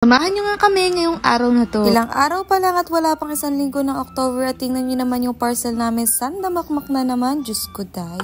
Samahan nyo nga kami ngayong araw na to. Ilang araw pa lang at wala pang isang linggo ng October at tingnan nyo naman yung parcel namin. Sandamakmak na naman, Diyos ko day.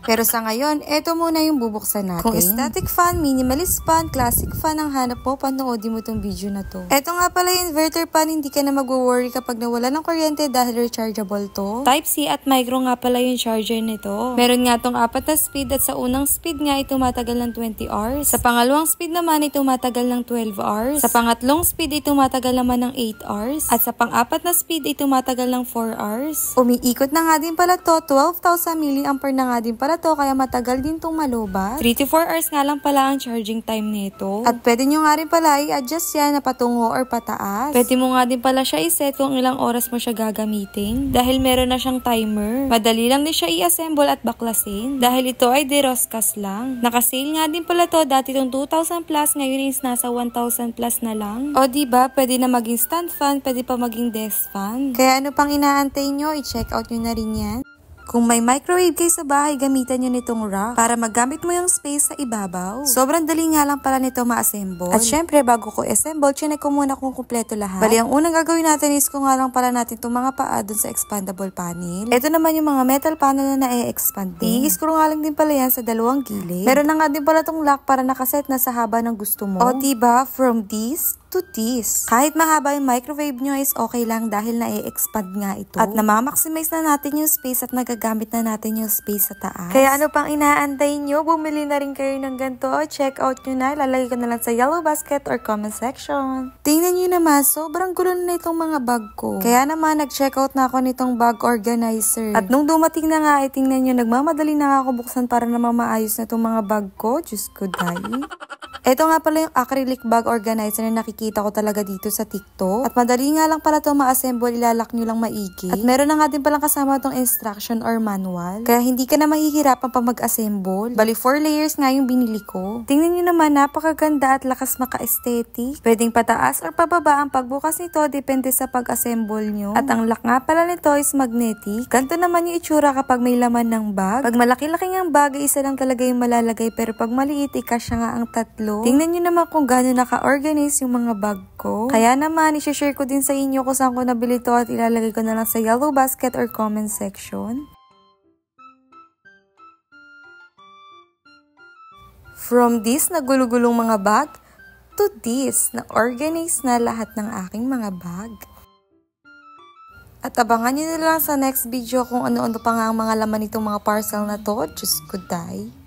Pero sa ngayon, eto muna yung bubuksan natin. Kung aesthetic fan, minimalist fan, classic fan ang hanap mo, panoodin mo tong video na to. Eto nga pala yung inverter fan, hindi ka na mag-worry kapag nawala ng kuryente dahil rechargeable to. Type-C at micro nga pala yung charger nito. Meron nga tong 4 na speed at sa unang speed nga ito matagal ng 20 hours. Sa pangalawang speed naman ito matagal ng 12 hours. Sa pangatlong speed ito matagal naman ng 8 hours. At sa pang-4 na speed ito matagal ng 4 hours. Umiikot na nga din pala to, 12,000 mAh na nga din pala to, kaya matagal din tong malobat. 3 to 4 hours nga lang pala ang charging time nito. At pwede nyo nga rin pala i-adjust yan na patungo or pataas. Pwede mo nga din pala siya i-set kung ilang oras mo siya gagamitin. Dahil meron na siyang timer. Madali lang din siya i-assemble at baklasin. Dahil ito ay deroskas lang. Naka-sale nga din pala to, dati itong 2,000 plus, ngayon is nasa 1,000 plus na lang. O diba, pwede na maging stand fan, pwede pa maging desk fan. Kaya ano pang inaantay nyo, i-check out nyo na rin yan. Kung may microwave kayo sa bahay, gamitan nyo nitong rack para magamit mo yung space sa ibabaw. Sobrang dali nga lang pala nito ma-assemble. At syempre, bago ko assemble, chinek ko muna kung kumpleto lahat. Bali, ang unang gagawin natin is kung nga lang pala natin itong mga paa dun sa expandable panel. Ito naman yung mga metal panel na na-expand din. I-screw nga lang din pala yan sa dalawang gilid. Meron na nga din pala itong lock para nakaset na sa haba ng gusto mo. O diba, from this to this. Kahit mahaba yung microwave nyo is okay lang dahil na-expand nga ito. At namamaximize na natin yung space at nagagamit na natin yung space sa taas. Kaya ano pang inaantay nyo? Bumili na rin kayo ng ganito. Check out nyo na. Lalagay ko na lang sa yellow basket or comment section. Tingnan nyo naman, sobrang gulo na itong mga bag ko. Kaya naman, nag-check out na ako nitong bag organizer. At nung dumating na nga, tingnan nyo, nagmamadali na nga ako buksan para naman maayos na itong mga bag ko. Diyos ko, day. Ito nga pala yung acrylic bag organizer na nakikita ko talaga dito sa TikTok. At madali nga lang pala ito ma-assemble, ilalak nyo lang maigi. At meron na nga din palang kasama itong instruction or manual. Kaya hindi ka na mahihirapan pa mag-assemble. Bali 4 layers nga yung binili ko. Tingnan nyo naman, napakaganda at lakas maka-aesthetic. Pwedeng pataas or pababa ang pagbukas nito, depende sa pag-assemble nyo. At ang lock nga pala nito is magnetic. Ganito naman yung itsura kapag may laman ng bag. Pag malaki-laki ng bag, isa lang talaga yung malalagay. Pero pag maliit, ikasya nga ang 3. Tingnan nyo naman kung gaano naka-organize yung mga bag ko. Kaya naman, i-share ko din sa inyo kung saan ko nabili to at ilalagay ko na lang sa yellow basket or comment section. From this na gulugulong mga bag to this na organize na lahat ng aking mga bag. At abangan nyo na lang sa next video kung ano-ano pa nga ang mga laman nitong mga parcel na to. Diyos ko day.